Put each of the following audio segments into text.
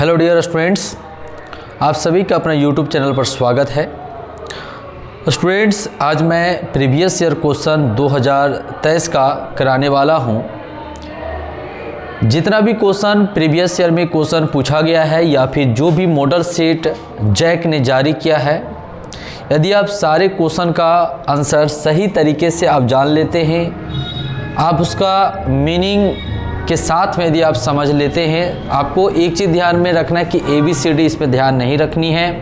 Hello dear students, आप सभी का अपना यूट्यूब चैनल पर स्वागत है। स्टूडेंट्स, आज मैं प्रीवियस ईयर क्वेश्चन 2023 का कराने वाला हूं। जितना भी क्वेश्चन प्रीवियस ईयर में क्वेश्चन पूछा गया है या फिर जो भी मॉडल सेट जैक ने जारी किया है, यदि आप सारे क्वेश्चन का आंसर सही तरीके से आप जान लेते हैं, आप उसका मीनिंग के साथ में यदि आप समझ लेते हैं, आपको एक चीज़ ध्यान में रखना है कि ABCD इसमें ध्यान नहीं रखनी है।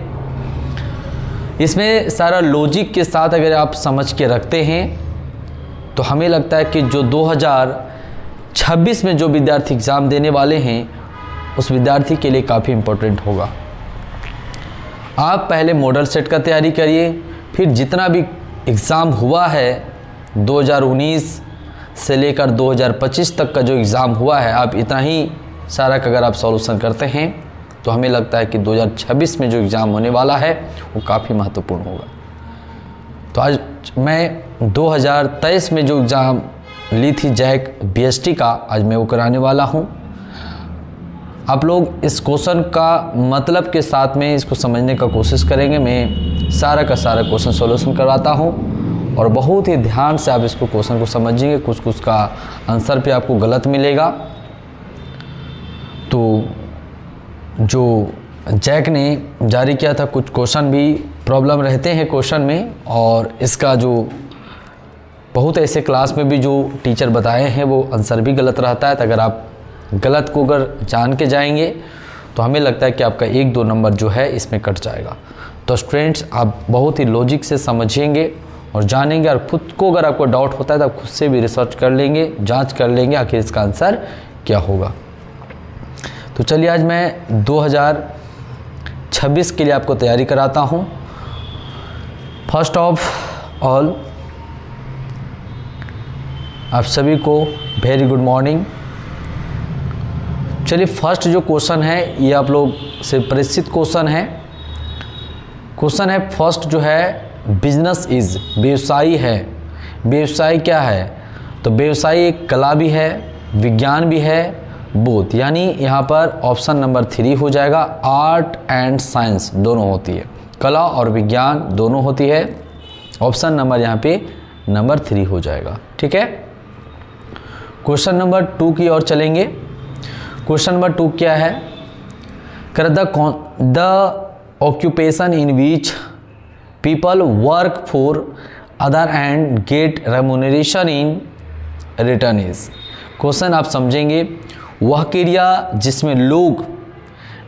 इसमें सारा लॉजिक के साथ अगर आप समझ के रखते हैं तो हमें लगता है कि जो 2026 में जो विद्यार्थी एग्ज़ाम देने वाले हैं उस विद्यार्थी के लिए काफ़ी इम्पोर्टेंट होगा। आप पहले मॉडल सेट का तैयारी करिए, फिर जितना भी एग्ज़ाम हुआ है 2019 से लेकर 2025 तक का जो एग्ज़ाम हुआ है, आप इतना ही सारा का अगर आप सॉल्यूशन करते हैं तो हमें लगता है कि 2026 में जो एग्ज़ाम होने वाला है वो काफ़ी महत्वपूर्ण होगा। तो आज मैं 2023 में जो एग्ज़ाम ली थी जैक BST का, आज मैं वो कराने वाला हूँ। आप लोग इस क्वेश्चन का मतलब के साथ में इसको समझने का कोशिश करेंगे। मैं सारा का सारा क्वेश्चन सॉल्यूशन करवाता हूँ और बहुत ही ध्यान से आप इसको क्वेश्चन को समझेंगे। कुछ का आंसर पे आपको गलत मिलेगा। तो जो जैक ने जारी किया था, कुछ क्वेश्चन भी प्रॉब्लम रहते हैं क्वेश्चन में, और इसका जो बहुत ऐसे क्लास में भी जो टीचर बताए हैं वो आंसर भी गलत रहता है। तो अगर आप गलत को अगर जान के जाएंगे तो हमें लगता है कि आपका 1-2 नंबर जो है इसमें कट जाएगा। तो स्टूडेंट्स, आप बहुत ही लॉजिक से समझेंगे और जानेंगे, और खुद को अगर आपको डाउट होता है तो आप खुद से भी रिसर्च कर लेंगे, जांच कर लेंगे आखिर इसका आंसर क्या होगा। तो चलिए, आज मैं 2026 के लिए आपको तैयारी कराता हूं। फर्स्ट ऑफ ऑल, आप सभी को वेरी गुड मॉर्निंग। चलिए, फर्स्ट जो क्वेश्चन है ये आप लोग से परिचित क्वेश्चन है। क्वेश्चन है फर्स्ट जो है, बिजनेस इज, व्यवसाय है। व्यवसाय क्या है? तो व्यवसाय एक कला भी है, विज्ञान भी है, बोथ, यानी यहाँ पर ऑप्शन नंबर 3 हो जाएगा। आर्ट एंड साइंस दोनों होती है, कला और विज्ञान दोनों होती है। ऑप्शन नंबर यहाँ पे नंबर 3 हो जाएगा। ठीक है, क्वेश्चन नंबर 2 की ओर चलेंगे। क्वेश्चन नंबर 2 क्या है? The occupation in which people work for other and get remuneration in return is। Question आप समझेंगे, वह क्रिया जिसमें लोग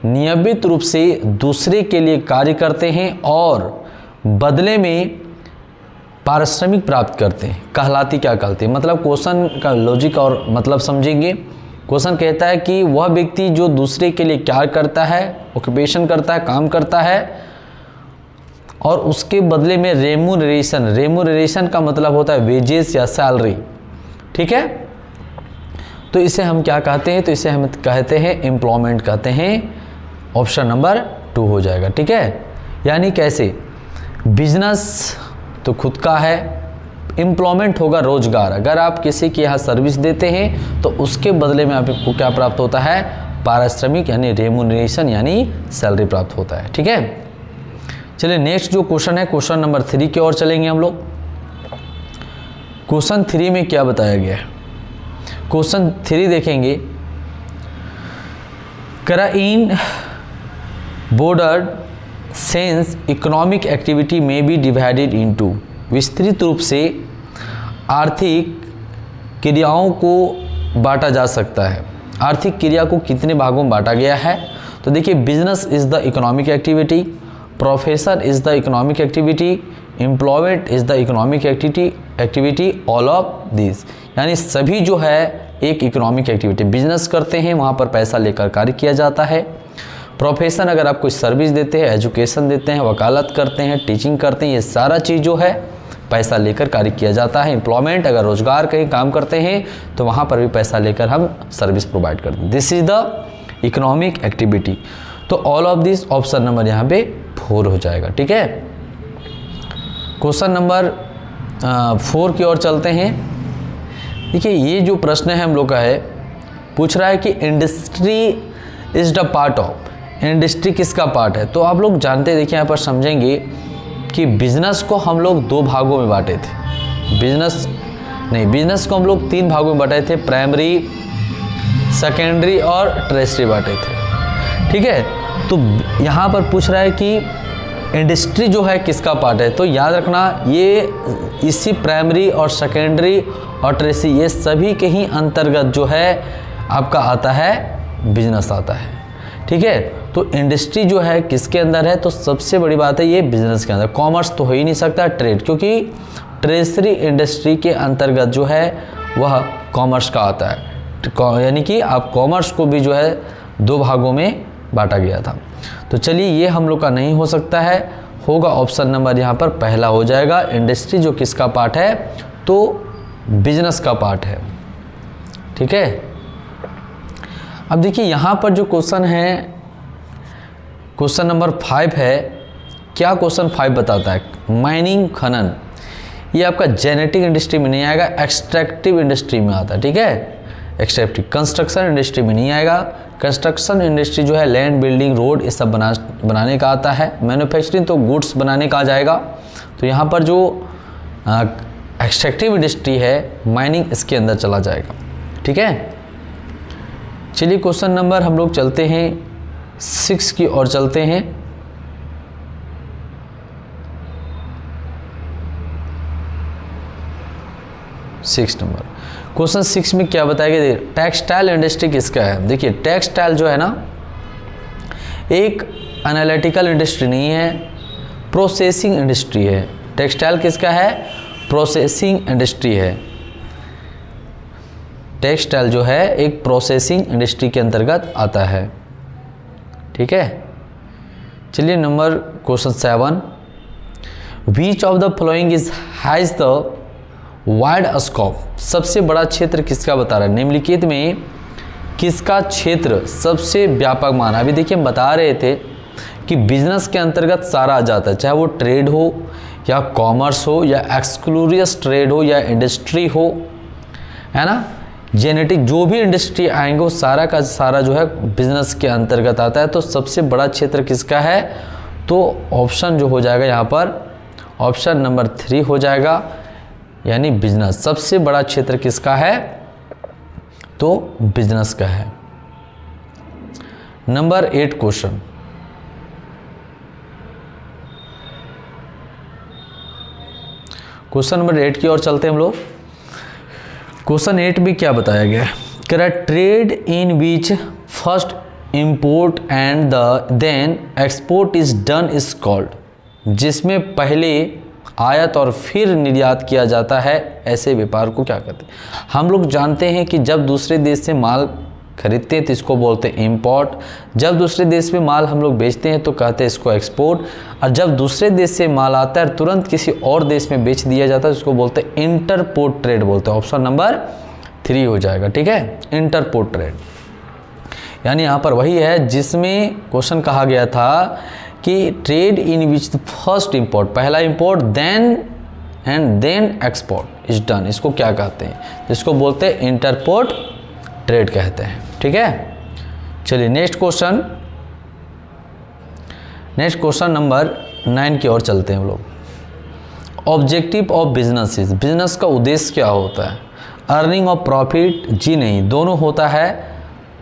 नियमित रूप से दूसरे के लिए कार्य करते हैं और बदले में पारिश्रमिक प्राप्त करते हैं, कहलाती क्या कहलाती है। मतलब क्वेश्चन का लॉजिक और मतलब समझेंगे। क्वेश्चन कहता है कि वह व्यक्ति जो दूसरे के लिए क्या करता है, ऑक्यूपेशन करता है, काम करता है, और उसके बदले में रेम्यूनरेशन, रेम्यूनरेशन का मतलब होता है वेजेस या सैलरी। ठीक है, तो इसे हम क्या कहते हैं? तो इसे हम कहते हैं एम्प्लॉयमेंट कहते हैं। ऑप्शन नंबर 2 हो जाएगा। ठीक है, यानी कैसे? बिजनेस तो खुद का है, एम्प्लॉयमेंट होगा रोजगार। अगर आप किसी के यहाँ सर्विस देते हैं तो उसके बदले में आपको क्या प्राप्त होता है? पारिश्रमिक यानी रेम्यूनरेशन यानी सैलरी प्राप्त होता है। ठीक है, चलिए नेक्स्ट जो क्वेश्चन है, क्वेश्चन नंबर 3 की ओर चलेंगे हम लोग। क्वेश्चन 3 में क्या बताया गया है? क्वेश्चन 3 देखेंगे, इन बॉर्डर सेंस इकोनॉमिक एक्टिविटी में बी डिवाइडेड इनटू। विस्तृत रूप से आर्थिक क्रियाओं को बांटा जा सकता है। आर्थिक क्रिया को कितने भागों में बांटा गया है? तो देखिए, business is the economic activity, profession is the economic activity, employment is the economic activity, all of this, यानी सभी जो है एक इकोनॉमिक एक्टिविटी। बिजनेस करते हैं, वहाँ पर पैसा लेकर कार्य किया जाता है। प्रोफेशन, अगर आप कोई सर्विस देते हैं, एजुकेशन देते हैं, वकालत करते हैं, टीचिंग करते हैं, ये सारा चीज़ जो है पैसा लेकर कार्य किया जाता है। एम्प्लॉयमेंट, अगर रोजगार कहीं काम करते हैं तो वहाँ पर भी पैसा लेकर हम सर्विस प्रोवाइड करते हैं। This is the economic activity. तो all of this option number यहाँ पे 4 हो जाएगा। ठीक है, क्वेश्चन नंबर 4 की ओर चलते हैं। देखिए, ये जो प्रश्न है हम लोग का है, पूछ रहा है कि industry is the part of, industry किसका पार्ट है? तो आप लोग जानते, देखिए यहाँ पर समझेंगे कि बिजनेस को हम लोग 2 भागों में बांटे थे। बिजनेस को हम लोग 3 भागों में बांटे थे, प्राइमरी, सेकेंडरी और टर्शियरी बांटे थे। ठीक है, तो यहाँ पर पूछ रहा है कि इंडस्ट्री जो है किसका पार्ट है? तो याद रखना ये इसी प्राइमरी और सेकेंडरी और टर्शियरी ये सभी के ही अंतर्गत जो है आपका आता है बिजनेस आता है। ठीक है, तो इंडस्ट्री जो है किसके अंदर है? तो सबसे बड़ी बात है ये बिजनेस के अंदर। कॉमर्स तो हो ही नहीं सकता, ट्रेड, क्योंकि टर्शियरी इंडस्ट्री के अंतर्गत जो है वह कॉमर्स का आता है। यानी कि आप कॉमर्स को भी जो है 2 भागों में बांटा गया था। तो चलिए ये हम लोग का नहीं हो सकता है, होगा ऑप्शन नंबर यहाँ पर पहला हो जाएगा। इंडस्ट्री जो किसका पार्ट है? तो बिजनेस का पार्ट है। ठीक है, अब देखिए यहाँ पर जो क्वेश्चन है, क्वेश्चन नंबर 5 है। क्या क्वेश्चन 5 बताता है? माइनिंग, खनन, ये आपका जेनेटिक इंडस्ट्री में नहीं आएगा, एक्सट्रैक्टिव इंडस्ट्री में आता है। ठीक है, एक्सट्रैक्टिव। कंस्ट्रक्शन इंडस्ट्री में नहीं आएगा। कंस्ट्रक्शन इंडस्ट्री जो है लैंड, बिल्डिंग, रोड ये सब बनाने का आता है। मैन्युफैक्चरिंग तो गुड्स बनाने का आ जाएगा। तो यहाँ पर जो एक्सट्रैक्टिव इंडस्ट्री है, माइनिंग, इसके अंदर चला जाएगा। ठीक है, चलिए क्वेश्चन नंबर हम लोग चलते हैं 6 की ओर चलते हैं। नंबर क्वेश्चन 6 में क्या बताया गया? टेक्सटाइल इंडस्ट्री किसका है? देखिए टेक्सटाइल जो है ना एक एनालिटिकल इंडस्ट्री नहीं है, प्रोसेसिंग इंडस्ट्री है। टेक्सटाइल किसका है? प्रोसेसिंग इंडस्ट्री है। टेक्सटाइल जो है एक प्रोसेसिंग इंडस्ट्री के अंतर्गत आता है। ठीक है, चलिए number question 7, which of the following is has the wide scope? सबसे बड़ा क्षेत्र किसका बता रहा है? निम्नलिखित में किसका क्षेत्र सबसे व्यापक माना? अभी देखिए हम बता रहे थे कि बिजनेस के अंतर्गत सारा आ जाता है, चाहे वो ट्रेड हो या कॉमर्स हो या एक्सक्लूसिव ट्रेड हो या इंडस्ट्री हो, है ना। जेनेटिक जो भी इंडस्ट्री आएंगे वो सारा का सारा जो है बिजनेस के अंतर्गत आता है। तो सबसे बड़ा क्षेत्र किसका है? तो ऑप्शन जो हो जाएगा यहाँ पर ऑप्शन नंबर 3 हो जाएगा, यानी बिजनेस। सबसे बड़ा क्षेत्र किसका है? तो बिजनेस का है। नंबर 8 क्वेश्चन, क्वेश्चन नंबर 8 की ओर चलते हैं हम लोग। क्वेश्चन 8 में क्या बताया गया है? Trade in which first import and then export is done is called, जिसमें पहले आयात और फिर निर्यात किया जाता है, ऐसे व्यापार को क्या कहते हैं? हम लोग जानते हैं कि जब दूसरे देश से माल खरीदते हैं तो इसको बोलते हैं इंपोर्ट, जब दूसरे देश में माल हम लोग बेचते हैं तो कहते हैं इसको एक्सपोर्ट, और जब दूसरे देश से माल आता है तुरंत किसी और देश में बेच दिया जाता है उसको बोलते हैं इंटरपोर्ट ट्रेड बोलते हैं। ऑप्शन नंबर 3 हो जाएगा। ठीक है, इंटरपोर्ट ट्रेड, यानी यहाँ पर वही है जिसमें क्वेश्चन कहा गया था कि trade in which the first import, पहला import then and then export is done, इसको क्या कहते हैं? इसको बोलते हैं इंटरपोर्ट ट्रेड कहते हैं। ठीक है, चलिए नेक्स्ट क्वेश्चन नंबर 9 की ओर चलते हैं हम लोग। ऑब्जेक्टिव ऑफ बिजनेस, बिजनेस का उद्देश्य क्या होता है? अर्निंग ऑफ प्रॉफिट, जी नहीं, दोनों होता है।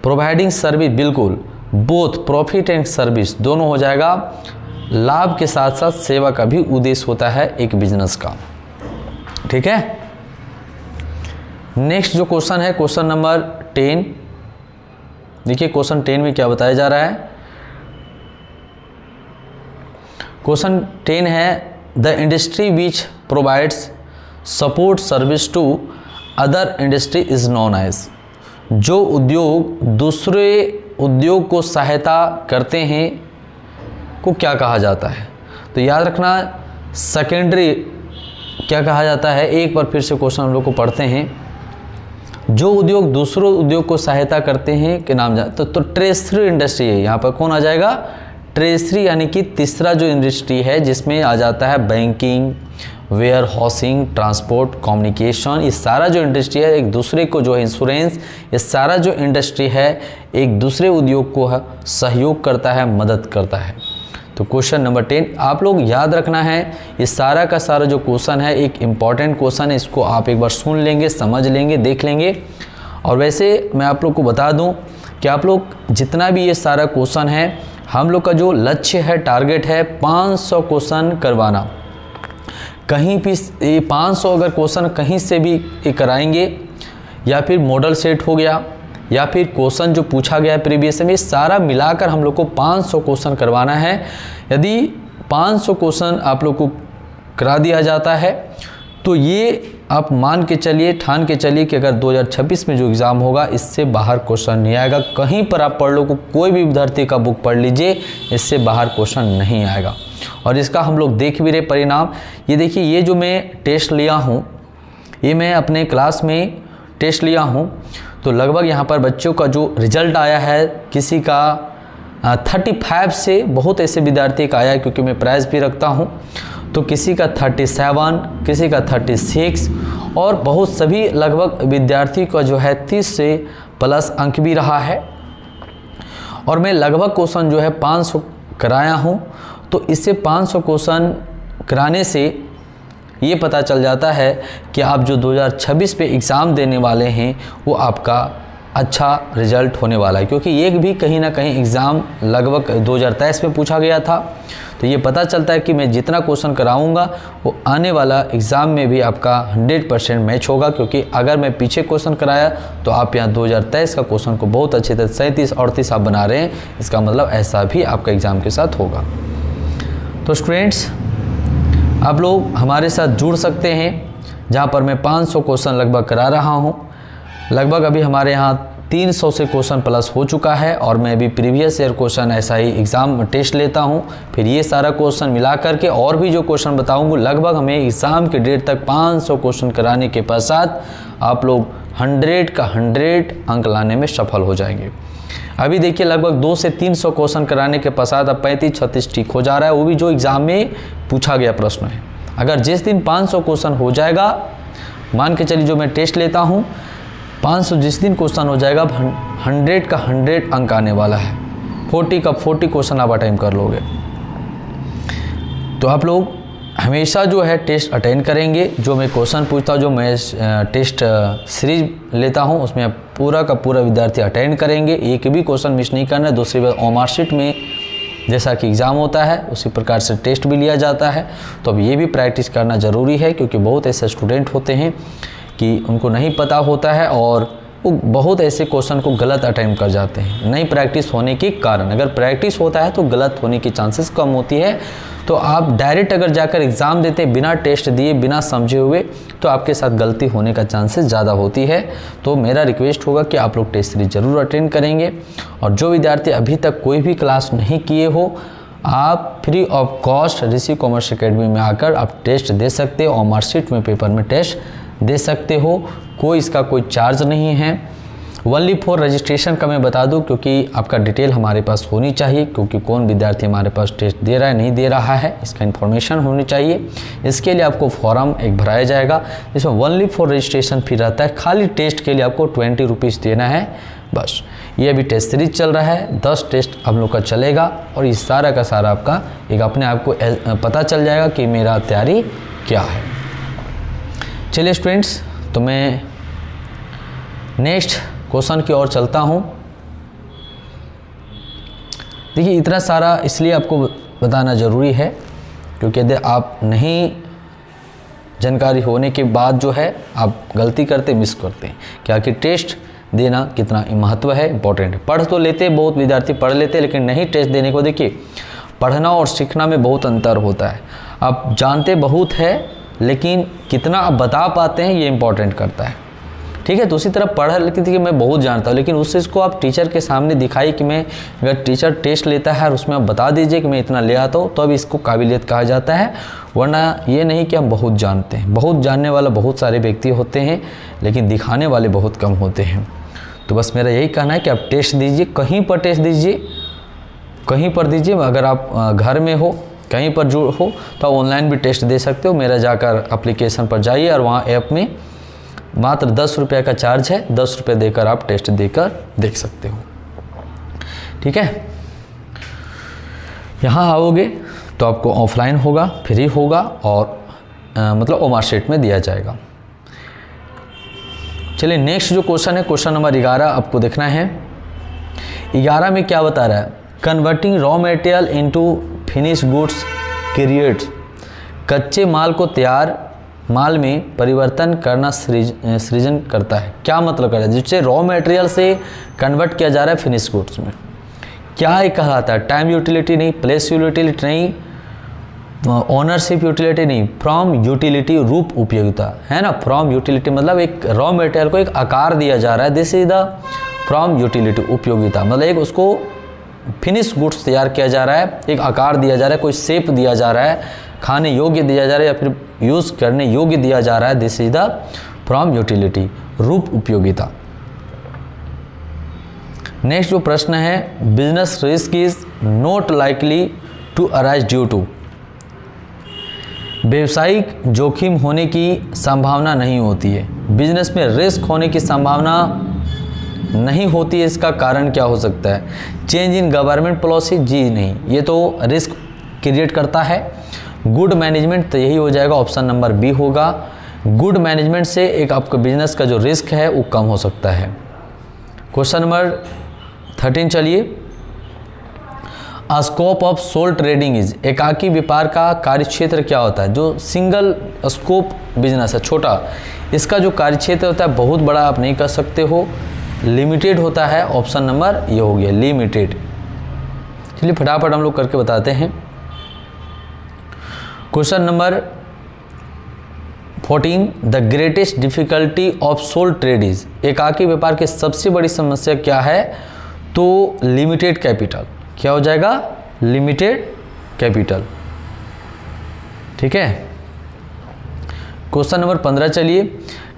प्रोवाइडिंग सर्विस, बिल्कुल, बोथ प्रॉफिट एंड सर्विस दोनों हो जाएगा। लाभ के साथ साथ सेवा का भी उद्देश्य होता है एक बिजनेस का। ठीक है, नेक्स्ट जो क्वेश्चन है क्वेश्चन नंबर 10। देखिए क्वेश्चन 10 में क्या बताया जा रहा है? क्वेश्चन 10 है the industry which provides support service to other industry is known as, जो उद्योग दूसरे उद्योग को सहायता करते हैं को क्या कहा जाता है? तो याद रखना सेकेंडरी क्या कहा जाता है, एक बार फिर से क्वेश्चन हम लोग को पढ़ते हैं। जो उद्योग दूसरों उद्योग को सहायता करते हैं के नाम जाए तो टर्शियरी इंडस्ट्री है। यहाँ पर कौन आ जाएगा? टर्शियरी, यानी कि तीसरा जो इंडस्ट्री है जिसमें आ जाता है banking, warehousing, transport, communication, ये सारा जो इंडस्ट्री है एक दूसरे को जो है इंश्योरेंस, ये सारा जो इंडस्ट्री है एक दूसरे उद्योग को सहयोग करता है, मदद करता है। तो क्वेश्चन नंबर 10 आप लोग याद रखना है, ये सारा का सारा जो क्वेश्चन है एक इम्पॉर्टेंट क्वेश्चन है, इसको आप एक बार सुन लेंगे, समझ लेंगे, देख लेंगे। और वैसे मैं आप लोग को बता दूं कि आप लोग जितना भी ये सारा क्वेश्चन है, हम लोग का जो लक्ष्य है, टारगेट है 500 क्वेश्चन करवाना। कहीं भी ये 500 अगर क्वेश्चन कहीं से भी ये कराएंगे, या फिर मॉडल सेट हो गया, या फिर क्वेश्चन जो पूछा गया है प्रीवियस में, सारा मिलाकर हम लोग को 500 क्वेश्चन करवाना है। यदि 500 क्वेश्चन आप लोग को करा दिया जाता है तो ये आप मान के चलिए, ठान के चलिए कि अगर 2026 में जो एग्ज़ाम होगा इससे बाहर क्वेश्चन नहीं आएगा। कहीं पर आप पढ़ लो, कोई भी विद्यार्थी का बुक पढ़ लीजिए, इससे बाहर क्वेश्चन नहीं आएगा। और इसका हम लोग देख भी रहे परिणाम। ये देखिए, ये जो मैं टेस्ट लिया हूँ, ये मैं अपने क्लास में टेस्ट लिया हूँ, तो लगभग यहाँ पर बच्चों का जो रिजल्ट आया है, किसी का 35 से बहुत ऐसे विद्यार्थी का आया है, क्योंकि मैं प्राइज़ भी रखता हूँ, तो किसी का 37, किसी का 36, और बहुत सभी लगभग विद्यार्थी का जो है 30 से प्लस अंक भी रहा है। और मैं लगभग क्वेश्चन जो है 500 कराया हूँ। तो इससे 500 क्वेश्चन कराने से ये पता चल जाता है कि आप जो 2026 पे एग्ज़ाम देने वाले हैं वो आपका अच्छा रिजल्ट होने वाला है, क्योंकि ये भी कहीं ना कहीं एग्ज़ाम लगभग 2023 में पूछा गया था। तो ये पता चलता है कि मैं जितना क्वेश्चन कराऊंगा वो आने वाला एग्ज़ाम में भी आपका 100% मैच होगा, क्योंकि अगर मैं पीछे क्वेश्चन कराया तो आप यहाँ 2023 का क्वेश्चन को बहुत अच्छे तरह 37-38 आप बना रहे हैं, इसका मतलब ऐसा भी आपका एग्ज़ाम के साथ होगा। तो स्टूडेंट्स, आप लोग हमारे साथ जुड़ सकते हैं, जहाँ पर मैं 500 क्वेश्चन लगभग करा रहा हूँ। लगभग अभी हमारे यहाँ 300 से क्वेश्चन प्लस हो चुका है, और मैं अभी प्रीवियस ईयर क्वेश्चन ऐसा ही एग्ज़ाम टेस्ट लेता हूँ, फिर ये सारा क्वेश्चन मिला करके और भी जो क्वेश्चन बताऊँगा, लगभग हमें एग्ज़ाम के डेट तक 500 क्वेश्चन कराने के पश्चात आप लोग 100 का 100 अंक लाने में सफल हो जाएंगे। अभी देखिए, लगभग 200 से 300 क्वेश्चन कराने के पश्चात अब 35-36 ठीक हो जा रहा है, वो भी जो एग्ज़ाम में पूछा गया प्रश्न है। अगर जिस दिन 500 क्वेश्चन हो जाएगा, मान के चलिए जो मैं टेस्ट लेता हूँ, 500 जिस दिन क्वेश्चन हो जाएगा, 100 का 100 अंक आने वाला है। 40 का 40 क्वेश्चन आप अटेम्प्ट कर लोगे। तो आप लोग हमेशा जो है टेस्ट अटेंड करेंगे। जो मैं क्वेश्चन पूछता हूँ, जो मैं टेस्ट सीरीज लेता हूँ, उसमें आप पूरा का पूरा विद्यार्थी अटेंड करेंगे, एक भी क्वेश्चन मिस नहीं करना है। दूसरी बात, ओमार शीट में जैसा कि एग्ज़ाम होता है उसी प्रकार से टेस्ट भी लिया जाता है। तो अब ये भी प्रैक्टिस करना ज़रूरी है, क्योंकि बहुत ऐसे स्टूडेंट होते हैं कि उनको नहीं पता होता है और वो बहुत ऐसे क्वेश्चन को गलत अटेम्प्ट कर जाते हैं, नहीं प्रैक्टिस होने के कारण। अगर प्रैक्टिस होता है तो गलत होने की चांसेस कम होती है। तो आप डायरेक्ट अगर जाकर एग्ज़ाम देते हैं बिना टेस्ट दिए, बिना समझे हुए, तो आपके साथ गलती होने का चांसेस ज़्यादा होती है। तो मेरा रिक्वेस्ट होगा कि आप लोग टेस्ट सीरीज ज़रूर अटेंड करेंगे। और जो विद्यार्थी अभी तक कोई भी क्लास नहीं किए हो, आप free of cost Rishi commerce academy में आकर आप टेस्ट दे सकते हो, और मार्कशीट में पेपर में टेस्ट दे सकते हो। कोई इसका कोई चार्ज नहीं है। ओनली फॉर रजिस्ट्रेशन का मैं बता दूं, क्योंकि आपका डिटेल हमारे पास होनी चाहिए, क्योंकि कौन विद्यार्थी हमारे पास टेस्ट दे रहा है नहीं दे रहा है, इसका इन्फॉर्मेशन होनी चाहिए। इसके लिए आपको फॉर्म एक भराया जाएगा, जिसमें ओनली फॉर रजिस्ट्रेशन फी रहता है। खाली टेस्ट के लिए आपको 20 रुपीज़ देना है बस। ये अभी टेस्ट सीरीज चल रहा है, 10 टेस्ट हम लोग का चलेगा, और इस सारा का सारा आपका एक अपने आप को पता चल जाएगा कि मेरा तैयारी क्या है। चलिए स्टूडेंट्स, तो मैं नेक्स्ट क्वेश्चन की ओर चलता हूँ। देखिए, इतना सारा इसलिए आपको बताना ज़रूरी है, क्योंकि यदि आप नहीं जानकारी होने के बाद जो है आप गलती करते, मिस करते हैं। क्या कि टेस्ट देना कितना महत्व है, इंपॉर्टेंट है। पढ़ तो लेते, बहुत विद्यार्थी पढ़ लेते, लेकिन नहीं टेस्ट देने को। देखिए, पढ़ना और सीखना में बहुत अंतर होता है। आप जानते बहुत है, लेकिन कितना आप बता पाते हैं ये इंपॉर्टेंट करता है, ठीक है। तो उसी तरह पढ़ लेती थी कि मैं बहुत जानता हूँ, लेकिन उस चीज़ को आप टीचर के सामने दिखाई कि मैं, अगर टीचर टेस्ट लेता है और उसमें आप बता दीजिए कि मैं इतना ले आता हूँ, तो अब इसको काबिलियत कहा जाता है। वरना ये नहीं कि हम बहुत जानते हैं। बहुत जानने वाला बहुत सारे व्यक्ति होते हैं, लेकिन दिखाने वाले बहुत कम होते हैं। तो बस मेरा यही कहना है कि आप टेस्ट दीजिए, कहीं पर टेस्ट दीजिए, कहीं पर दीजिए। अगर आप घर में हो कहीं पर जो हो तो आप ऑनलाइन भी टेस्ट दे सकते हो। मेरा जाकर एप्लीकेशन पर जाइए और वहाँ ऐप में मात्र 10 रुपये का चार्ज है, 10 रुपये देकर आप टेस्ट देकर देख सकते हो। ठीक है, यहाँ आओगे तो आपको ऑफलाइन होगा, फ्री होगा और मतलब ओमार शीट में दिया जाएगा। चलिए नेक्स्ट जो क्वेश्चन है, क्वेश्चन नंबर 11 आपको देखना है। 11 में क्या बता रहा है, converting raw material into finish goods creates, कच्चे माल को तैयार माल में परिवर्तन करना सृजन करता है। क्या मतलब कर रहा है, जिससे रॉ मटेरियल से कन्वर्ट किया जा रहा है फिनिश गुड्स में। क्या ये कहलाता है, टाइम यूटिलिटी नहीं, प्लेस यूटिलिटी नहीं, ओनरशिप यूटिलिटी नहीं, फ्रॉम यूटिलिटी रूप उपयोगिता है ना। फ्रॉम यूटिलिटी मतलब एक रॉ मटेरियल को एक आकार दिया जा रहा है, this is the from utility उपयोगिता, मतलब एक उसको फिनिश गुड्स तैयार किया जा रहा है, एक आकार दिया जा रहा है, कोई शेप दिया जा रहा है, खाने योग्य दिया जा रहा है या फिर यूज़ करने योग्य दिया जा रहा है, this is the from utility रूप उपयोगिता। नेक्स्ट जो प्रश्न है, business risk is not likely to arise due to, व्यवसायिक जोखिम होने की संभावना नहीं होती है, बिजनेस में रिस्क होने की संभावना नहीं होती है, इसका कारण क्या हो सकता है, चेंज इन गवर्नमेंट पॉलिसी, जी नहीं, ये तो रिस्क क्रिएट करता है। गुड मैनेजमेंट, तो यही हो जाएगा, ऑप्शन नंबर बी होगा। गुड मैनेजमेंट से एक आपका बिजनेस का जो रिस्क है वो कम हो सकता है। क्वेश्चन नंबर 13 चलिए, scope of sole trading is, एकाकी व्यापार का कार्यक्षेत्र क्या होता है, जो सिंगल स्कोप बिजनेस है, छोटा, इसका जो कार्यक्षेत्र होता है बहुत बड़ा आप नहीं कर सकते हो, लिमिटेड होता है, ऑप्शन नंबर ये हो गया लिमिटेड। चलिए फटाफट हम लोग करके बताते हैं। Question number 14, the greatest difficulty of sole trade is, एकाकी व्यापार की सबसे बड़ी समस्या क्या है, तो लिमिटेड कैपिटल, क्या हो जाएगा, लिमिटेड कैपिटल। ठीक है, क्वेश्चन नंबर 15 चलिए,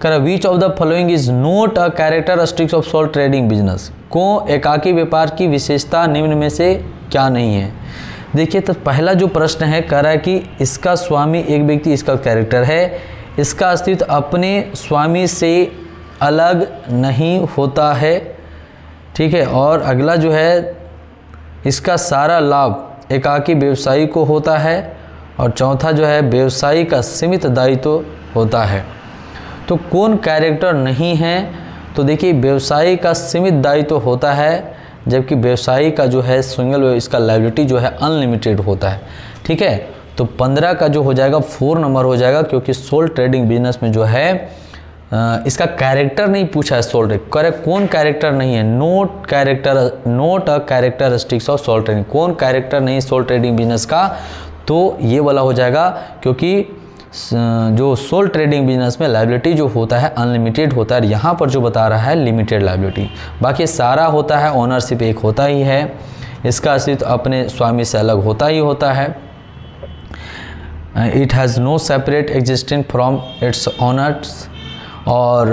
कर which of the following is not a characteristics of sole trading business, को एकाकी व्यापार की विशेषता निम्न में से क्या नहीं है। देखिए तो पहला जो प्रश्न है कह रहा है कि इसका स्वामी एक व्यक्ति, इसका कैरेक्टर है, इसका अस्तित्व अपने स्वामी से अलग नहीं होता है। ठीक है, और अगला जो है, इसका सारा लाभ एकाकी व्यवसायी को होता है, और चौथा जो है व्यवसायी का सीमित दायित्व होता है। तो कौन कैरेक्टर नहीं है, तो देखिए व्यवसायी का सीमित दायित्व होता है, जबकि व्यवसायी का जो है सिंगल, इसका लायबिलिटी जो है अनलिमिटेड होता है। ठीक है, तो 15 का जो हो जाएगा 4 नंबर हो जाएगा, क्योंकि सोल ट्रेडिंग बिजनेस में जो है इसका कैरेक्टर नहीं पूछा है, सोल ट्रेड करे कौन कैरेक्टर नहीं है, not a characteristics of sole trading, कौन कैरेक्टर नहीं सोल ट्रेडिंग बिजनेस का, तो ये वाला हो जाएगा, क्योंकि जो सोल ट्रेडिंग बिजनेस में लायबिलिटी जो होता है अनलिमिटेड होता है, यहाँ पर जो बता रहा है लिमिटेड लायबिलिटी, बाकी सारा होता है ओनरशिप एक होता ही है, इसका अस्तित्व अपने स्वामी से अलग होता ही होता है, it has no separate existence from its owners, और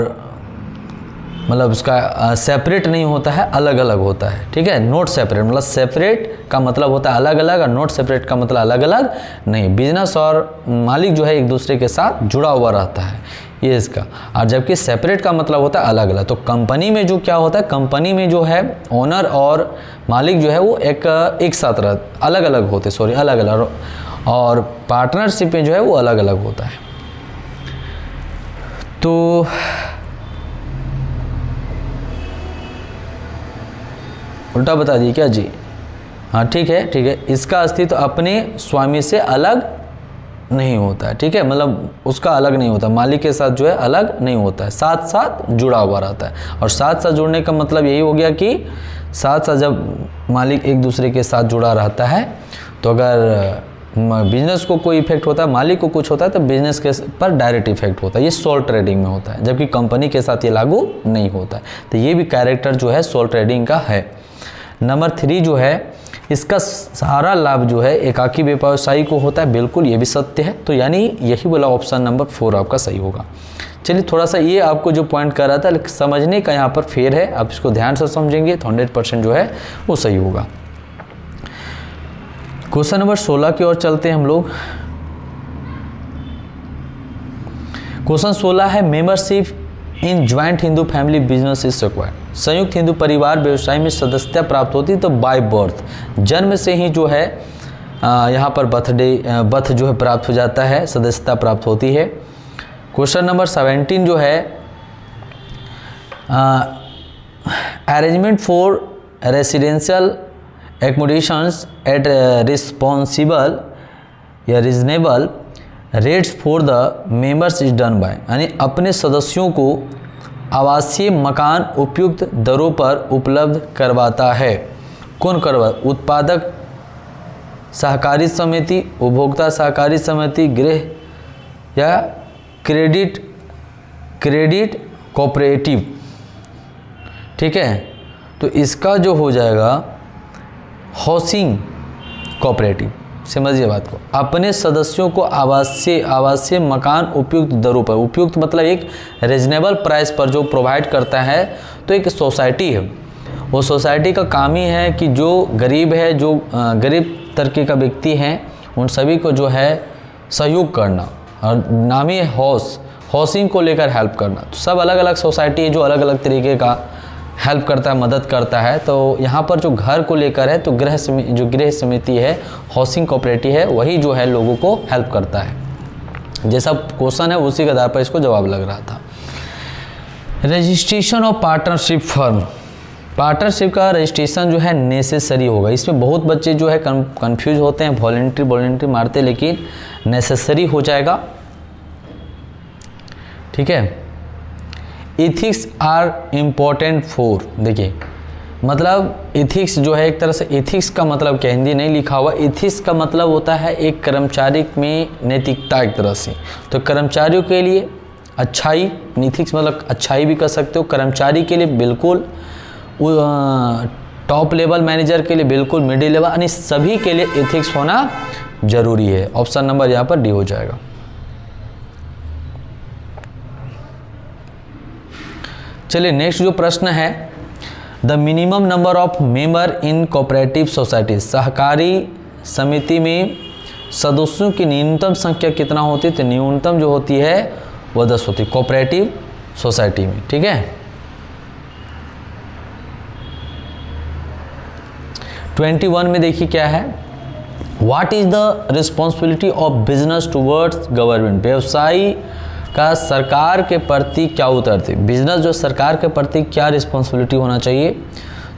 मतलब उसका सेपरेट नहीं होता है, अलग अलग होता है। ठीक है, नोट सेपरेट मतलब सेपरेट का मतलब होता है अलग अलग, और नोट सेपरेट का मतलब अलग अलग नहीं। बिजनेस और मालिक जो है एक दूसरे के साथ जुड़ा हुआ रहता है, ये इसका, और जबकि सेपरेट का मतलब होता है अलग अलग। तो कंपनी में जो क्या होता है, कंपनी में जो है ओनर और मालिक जो है वो एक साथ अलग अलग होते, अलग अलग, और पार्टनरशिप में जो है वो अलग अलग होता है। तो उल्टा बता दिए क्या जी, हाँ ठीक है, इसका अस्तित्व अपने स्वामी से अलग नहीं होता है। ठीक है, मतलब उसका अलग नहीं होता, मालिक के साथ जो है अलग नहीं होता है, साथ साथ जुड़ा हुआ रहता है। और साथ साथ जुड़ने का मतलब यही हो गया कि साथ साथ जब मालिक एक दूसरे के साथ जुड़ा रहता है, तो अगर बिजनेस को कोई इफेक्ट होता है, मालिक को कुछ होता है, तो बिजनेस के पर डायरेक्ट इफेक्ट होता है, ये सोल ट्रेडिंग में होता है, जबकि कंपनी के साथ ये लागू नहीं होता है। तो ये भी कैरेक्टर जो है सोल ट्रेडिंग का है। नंबर 3 जो है, इसका सारा लाभ जो है एकाकी व्यवसायी को होता है, बिल्कुल ये भी सत्य है। तो यानी यही वाला ऑप्शन नंबर 4 आपका सही होगा। चलिए थोड़ा सा ये आपको जो पॉइंट कर रहा था, लेकिन समझने का यहाँ पर फेर है, आप इसको ध्यान से समझेंगे तो 100% जो है वो सही होगा। क्वेश्चन नंबर 16 की ओर चलते हैं हम लोग। क्वेश्चन 16 है membership in joint Hindu family business is required. संयुक्त हिंदू परिवार व्यवसाय में सदस्यता प्राप्त होती है तो बाय बर्थ, जन्म से ही जो है यहाँ पर बर्थ जो है प्राप्त हो जाता है, सदस्यता प्राप्त होती है। क्वेश्चन नंबर 17 जो है arrangement for residential accommodations at responsible या reasonable rates for the members is done by, यानी अपने सदस्यों को आवासीय मकान उपयुक्त दरों पर उपलब्ध करवाता है। कौन करवाता? उत्पादक सहकारी समिति, उपभोक्ता सहकारी समिति, गृह या क्रेडिट कोऑपरेटिव। ठीक है, तो इसका जो हो जाएगा हाउसिंग कोऑपरेटिव। समझिए बात को, अपने सदस्यों को आवासीय मकान उपयुक्त दरों पर, उपयुक्त मतलब एक रीजनेबल प्राइस पर जो प्रोवाइड करता है। तो एक सोसाइटी है, वो सोसाइटी का काम ही है कि जो गरीब है, जो गरीब तबके का व्यक्ति हैं, उन सभी को जो है सहयोग करना, और नाम ही है हाउसिंग को लेकर हेल्प करना। तो सब अलग अलग सोसाइटी है जो अलग अलग तरीके का हेल्प करता है, मदद करता है। तो यहाँ पर जो घर को लेकर है तो गृह समिति है, हाउसिंग कोऑपरेटिव है, वही जो है लोगों को हेल्प करता है। जैसा क्वेश्चन है उसी के आधार पर इसको जवाब लग रहा था। Registration of partnership firm, partnership का रजिस्ट्रेशन जो है नेसेसरी होगा। इसमें बहुत बच्चे जो है कंफ्यूज होते हैं, वॉलंटरी मारते, लेकिन नेसेसरी हो जाएगा। ठीक है। इथिक्स आर इम्पोर्टेंट फॉर, देखिए मतलब इथिक्स जो है एक तरह से, इथिक्स का मतलब क्या, हिंदी नहीं लिखा हुआ, इथिक्स का मतलब होता है एक कर्मचारी में नैतिकता एक तरह से। तो कर्मचारियों के लिए अच्छाई, इथिक्स मतलब अच्छाई भी कर सकते हो, कर्मचारी के लिए बिल्कुल, टॉप लेवल मैनेजर के लिए बिल्कुल, मिडिल लेवल, यानी सभी के लिए एथिक्स होना जरूरी है। ऑप्शन नंबर यहाँ पर डी हो जाएगा। चलिए नेक्स्ट जो प्रश्न है, the minimum number of member in cooperative society, सहकारी समिति में सदस्यों की न्यूनतम संख्या कितना होती है? तो न्यूनतम जो होती है वह 10 होती है कोऑपरेटिव सोसाइटी में। ठीक है। 21 में देखिए क्या है, what is the responsibility of business towards government, व्यवसायी का सरकार के प्रति क्या उतरती, बिजनेस जो सरकार के प्रति क्या रिस्पॉन्सिबिलिटी होना चाहिए?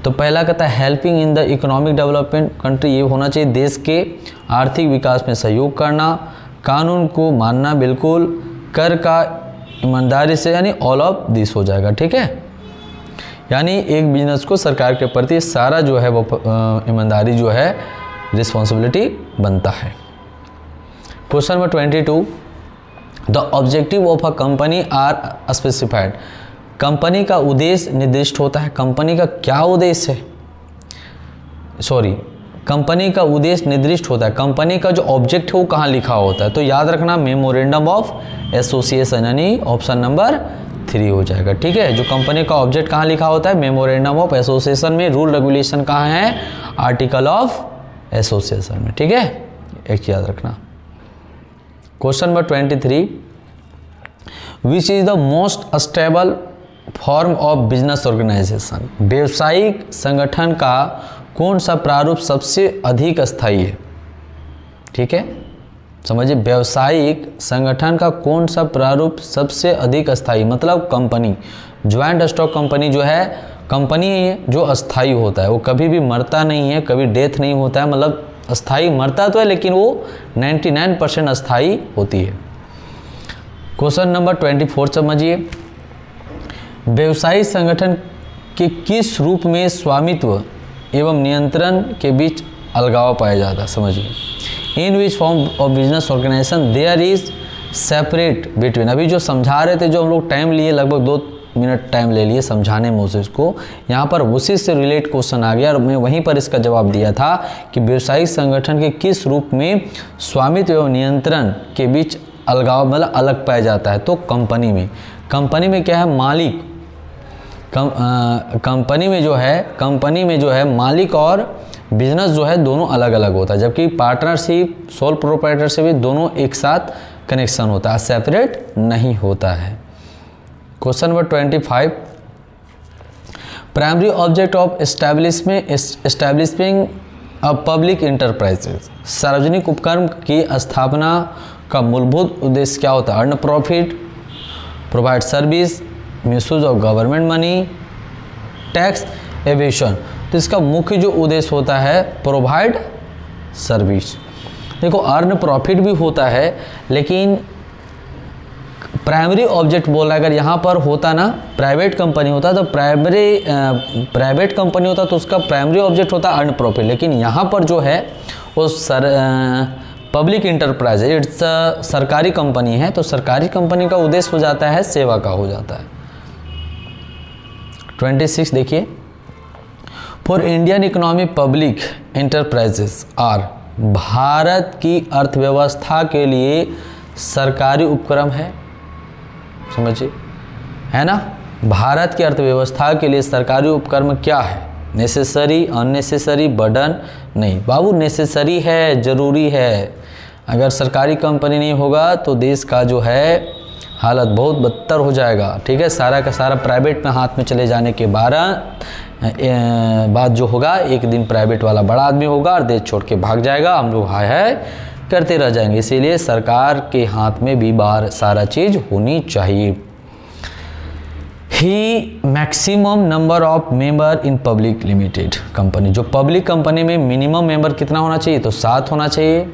तो पहला कहता है helping in the economic development country, ये होना चाहिए देश के आर्थिक विकास में सहयोग करना, कानून को मानना बिल्कुल, कर का ईमानदारी से, यानी ऑल ऑफ दिस हो जाएगा। ठीक है, यानी एक बिजनेस को सरकार के प्रति सारा जो है वो ईमानदारी जो है रिस्पॉन्सिबिलिटी बनता है। Question number 22, the objective of a company are specified, company का उद्देश्य निर्दिष्ट होता है। कंपनी का क्या उद्देश्य है? कंपनी का उद्देश्य निर्दिष्ट होता है। कंपनी का जो ऑब्जेक्ट है वो कहाँ लिखा होता है? तो याद रखना मेमोरेंडम ऑफ एसोसिएशन, यानी ऑप्शन नंबर 3 हो जाएगा। ठीक है, जो कंपनी का ऑब्जेक्ट कहाँ लिखा होता है? मेमोरेंडम ऑफ एसोसिएशन में। रूल रेगुलेशन कहाँ है? आर्टिकल ऑफ एसोसिएशन में। ठीक है, एक याद रखना। Question number 23, which is the most stable form of business organization, व्यवसायिक संगठन का कौन सा प्रारूप सबसे अधिक स्थायी है? ठीक है, समझिए, व्यवसायिक संगठन का कौन सा प्रारूप सबसे अधिक स्थायी, मतलब कंपनी, ज्वाइंट स्टॉक कंपनी जो है, कंपनी है जो अस्थाई होता है, वो कभी भी मरता नहीं है, कभी डेथ नहीं होता है, मतलब अस्थाई मरता तो है लेकिन वो 99% अस्थाई होती है। क्वेश्चन नंबर 24 समझिए, व्यवसायिक संगठन के किस रूप में स्वामित्व एवं नियंत्रण के बीच अलगाव पाया जाता है? समझिए, in which form of business organization there is separate between, अभी जो समझा रहे थे, जो हम लोग टाइम लिए, लगभग 2 मिनट टाइम ले लिए समझाने में उसको, यहाँ पर उसी से रिलेट क्वेश्चन आ गया और मैं वहीं पर इसका जवाब दिया था कि व्यवसायिक संगठन के किस रूप में स्वामित्व एवं नियंत्रण के बीच अलगाव, मतलब अलग पाया जाता है? तो कंपनी में। कंपनी में क्या है? मालिक, कंपनी में जो है मालिक और बिजनेस जो है दोनों अलग अलग होता है, जबकि पार्टनरशिप, सोल प्रोप्राइटरशिप दोनों एक साथ कनेक्शन होता है, सेपरेट नहीं होता है। Question number 25, primary object of establishing a public enterprises, सार्वजनिक उपक्रम की स्थापना का मूलभूत उद्देश्य क्या होता है? Earn profit, provide service, misuse of government money, tax aviation. तो इसका मुख्य जो उद्देश्य होता है प्रोवाइड सर्विस। देखो अर्न प्रॉफिट भी होता है, लेकिन प्राइमरी ऑब्जेक्ट बोल रहा है, अगर यहाँ पर होता ना प्राइवेट कंपनी होता तो प्राइवेट कंपनी होता तो उसका प्राइमरी ऑब्जेक्ट होता अर्न प्रॉफिट, लेकिन यहाँ पर जो है वो पब्लिक इंटरप्राइज है, इट्स सरकारी कंपनी है, तो सरकारी कंपनी का उद्देश्य हो जाता है सेवा का हो जाता है। 26 देखिए, for Indian economy public enterprises are, Bharat की अर्थव्यवस्था के लिए सरकारी उपक्रम है, समझिए है ना। भारत की अर्थव्यवस्था के लिए सरकारी उपक्रम क्या है? Necessary, unnecessary, burden? नहीं बाबू, नेसेसरी है, ज़रूरी है। अगर सरकारी कंपनी नहीं होगा तो देश का जो है हालत बहुत बदतर हो जाएगा, ठीक है। सारा का सारा प्राइवेट में हाथ में चले जाने के बाद जो होगा, एक दिन प्राइवेट वाला बड़ा आदमी होगा और देश छोड़ के भाग जाएगा, हम लोग हाय हाय करते रह जाएंगे। इसीलिए सरकार के हाथ में भी बाहर सारा चीज़ होनी चाहिए। ही maximum number of member in public limited company, जो पब्लिक कंपनी में मिनिमम मेंबर कितना होना चाहिए? तो 7 होना चाहिए,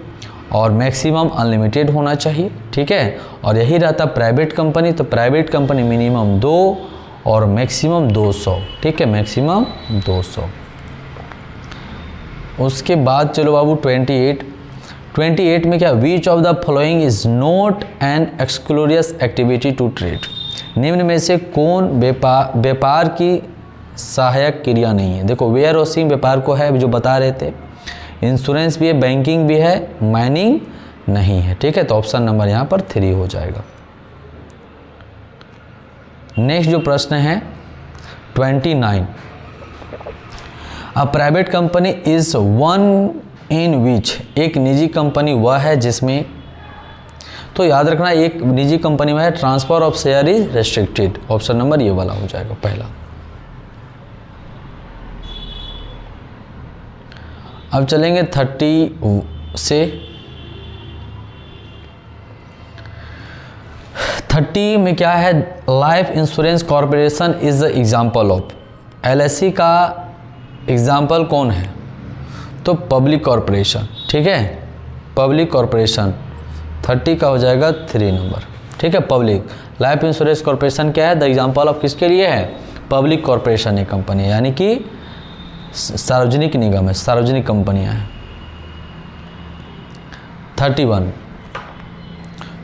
और मैक्सिमम अनलिमिटेड होना चाहिए, ठीक है। और यही रहता प्राइवेट कंपनी, तो प्राइवेट कंपनी मिनिमम 2 और मैक्सिमम 200, ठीक है, मैक्सिमम 200। उसके बाद चलो बाबू 28 में क्या? Which of the following is not an exclusive activity to trade, निम्न में से कौन व्यापार की सहायक क्रिया नहीं है? देखो वेयर हाउसिंग व्यापार को है, जो बता रहे थे, इंश्योरेंस भी है, बैंकिंग भी है, माइनिंग नहीं है, ठीक है। तो ऑप्शन नंबर यहाँ पर 3 हो जाएगा। नेक्स्ट जो प्रश्न है 29, a private company is one in which, एक निजी कंपनी वह है जिसमें, तो याद रखना एक निजी कंपनी में है transfer of share is restricted, option number ये वाला हो जाएगा पहला। अब चलेंगे 30 से 30 में क्या है? Life insurance corporation is the example of, LIC का एग्जाम्पल कौन है? तो पब्लिक कॉरपोरेशन, ठीक है, पब्लिक कॉरपोरेशन 30 का हो जाएगा 3 नंबर, ठीक है। पब्लिक लाइफ इंश्योरेंस कॉरपोरेशन क्या है? द एग्जाम्पल ऑफ किसके लिए है? पब्लिक कॉरपोरेशन एक कंपनी है, यानी कि सार्वजनिक निगम है, सार्वजनिक कंपनियां हैं। 31,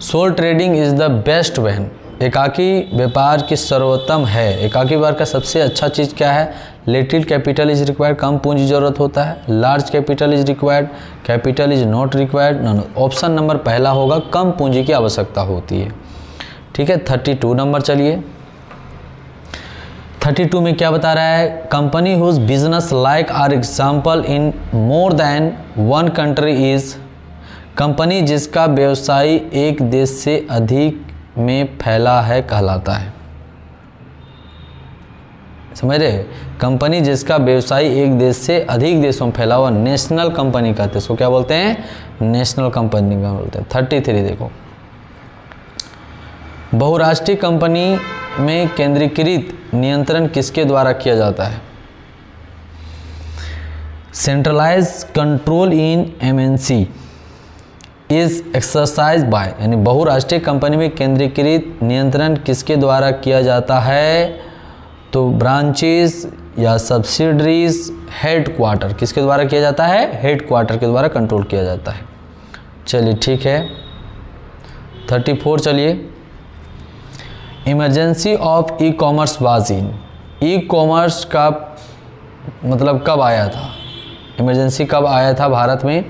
sole trading is the best when, एकाकी व्यापार की सर्वोत्तम है। एकाकी व्यापार का सबसे अच्छा चीज़ क्या है? लिटिल कैपिटल इज रिक्वायर्ड, कम पूंजी जरूरत होता है। Large capital is required, capital is not required. Option number पहला होगा, कम पूंजी की आवश्यकता होती है, ठीक है। 32 नंबर चलिए, 32 में क्या बता रहा है? Company whose business like are example in more than one country is, company जिसका व्यवसाय एक देश से अधिक में फैला है कहलाता है, समझ रहे? कंपनी जिसका व्यवसाय एक देश से अधिक देशों में फैला हुआ नेशनल कंपनी कहते हैं, इसको क्या बोलते हैं? नेशनल कंपनी का बोलते हैं। 33 देखो, बहुराष्ट्रीय कंपनी में केंद्रीकृत नियंत्रण किसके द्वारा किया जाता है? Centralize control in MNC is exercise by, यानी बहुराष्ट्रीय कंपनी में केंद्रीकृत नियंत्रण किसके द्वारा किया जाता है? तो ब्रांचेस या सब्सिडरीज, हेड क्वार्टर किसके द्वारा किया जाता है? हेड क्वार्टर के द्वारा कंट्रोल किया जाता है। चलिए ठीक है। 34 चलिए, emergency of e commerce was in, e commerce का मतलब कब आया था? इमरजेंसी कब आया था भारत में?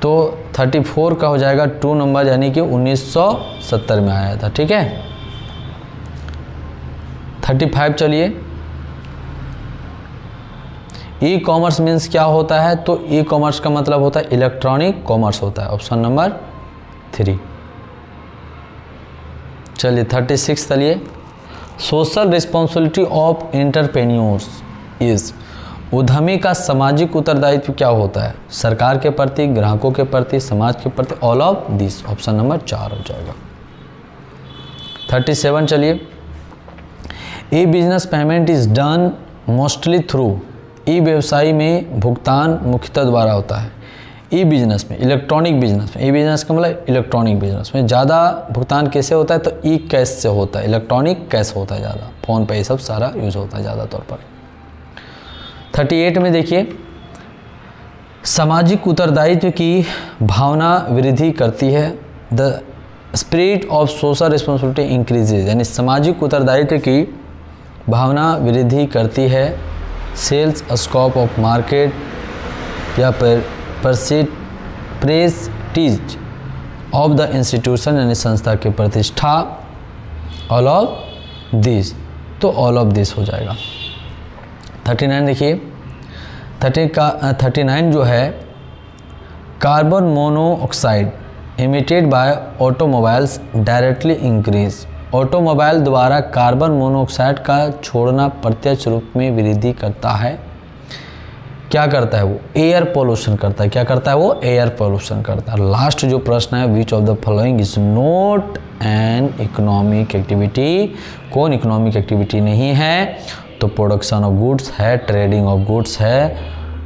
तो 34 का हो जाएगा 2 नंबर, यानी कि 1970 में आया था, ठीक है। 35 चलिए, ई कॉमर्स मीन्स क्या होता है, तो ई कॉमर्स का मतलब होता है इलेक्ट्रॉनिक कॉमर्स होता है। Option number 3। चलिए 36 चलिए, social responsibility of entrepreneurs is, उद्यमी का सामाजिक उत्तरदायित्व क्या होता है, सरकार के प्रति, ग्राहकों के प्रति, समाज के प्रति, all of this. Option number 4 हो जाएगा। 37 चलिए, e business payment is done mostly through, e व्यवसाय में भुगतान मुख्यतः द्वारा होता है। ई बिजनेस में, इलेक्ट्रॉनिक बिजनेस में, ई बिजनेस का मतलब इलेक्ट्रॉनिक बिजनेस में ज़्यादा भुगतान कैसे होता है, तो ई कैश से होता है, इलेक्ट्रॉनिक कैश होता है ज़्यादा, फ़ोन पे ये सब सारा यूज होता है ज़्यादा तौर पर। 38 में देखिए, सामाजिक उत्तरदायित्व की भावना वृद्धि करती है, the spirit of social responsibility increases, यानी सामाजिक उत्तरदायित्व की भावना वृद्धि करती है, सेल्स स्कोप ऑफ मार्केट या प्रेस्टीज ऑफ द इंस्टीट्यूशन, यानी संस्था की प्रतिष्ठा, ऑल ऑफ दिस, तो ऑल ऑफ दिस हो जाएगा। 39 देखिए, 39 जो है, carbon monoxide emitted by automobiles directly increase, automobile द्वारा कार्बन मोनोऑक्साइड का छोड़ना प्रत्यक्ष रूप में वृद्धि करता है। क्या करता है वो, एयर पोल्यूशन करता है। क्या करता है वो, एयर पोल्यूशन करता है। लास्ट जो प्रश्न है, विच of the following is not an economic activity, कौन इकोनॉमिक एक्टिविटी नहीं है, तो प्रोडक्शन ऑफ गुड्स है, ट्रेडिंग ऑफ गुड्स है,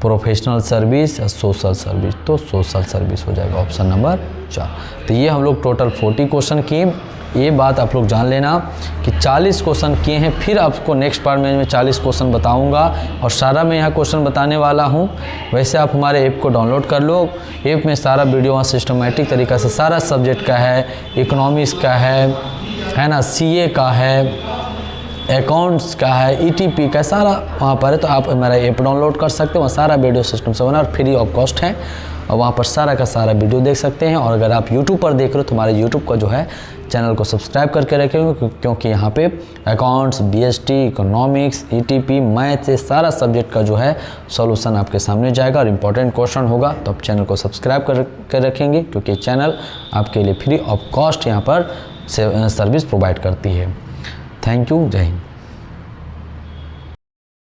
प्रोफेशनल सर्विस या सोशल सर्विस, तो सोशल सर्विस हो जाएगा ऑप्शन नंबर 4। तो ये हम लोग टोटल 40 क्वेश्चन किए। ये बात आप लोग जान लेना कि 40 क्वेश्चन किए हैं, फिर आपको नेक्स्ट पार्ट में 40 क्वेश्चन बताऊंगा और सारा मैं यहाँ क्वेश्चन बताने वाला हूँ। वैसे आप हमारे ऐप को डाउनलोड कर लो, ऐप में सारा वीडियो सिस्टमेटिक तरीक़ा से सारा सब्जेक्ट का है, इकोनॉमिक्स का है ना, सीए का है, अकाउंट्स का है, ईटीपी का, सारा वहाँ पर है। तो आप हमारा ऐप डाउनलोड कर सकते हो, वहाँ सारा वीडियो सिस्टम से बना और फ्री ऑफ कॉस्ट है, और वहाँ पर सारा का सारा वीडियो देख सकते हैं। और अगर आप यूट्यूब पर देख रहे हो तो हमारे यूट्यूब का जो है चैनल को सब्सक्राइब करके रखेंगे, क्योंकि यहाँ पे accounts, BST, economics, ETP, maths, ये सारा सब्जेक्ट का जो है सॉल्यूशन आपके सामने जाएगा और इम्पोर्टेंट क्वेश्चन होगा। तो आप चैनल को सब्सक्राइब कर रखेंगे, क्योंकि चैनल आपके लिए फ्री ऑफ कॉस्ट यहाँ पर सर्विस प्रोवाइड करती है। थैंक यू, जय हिंद।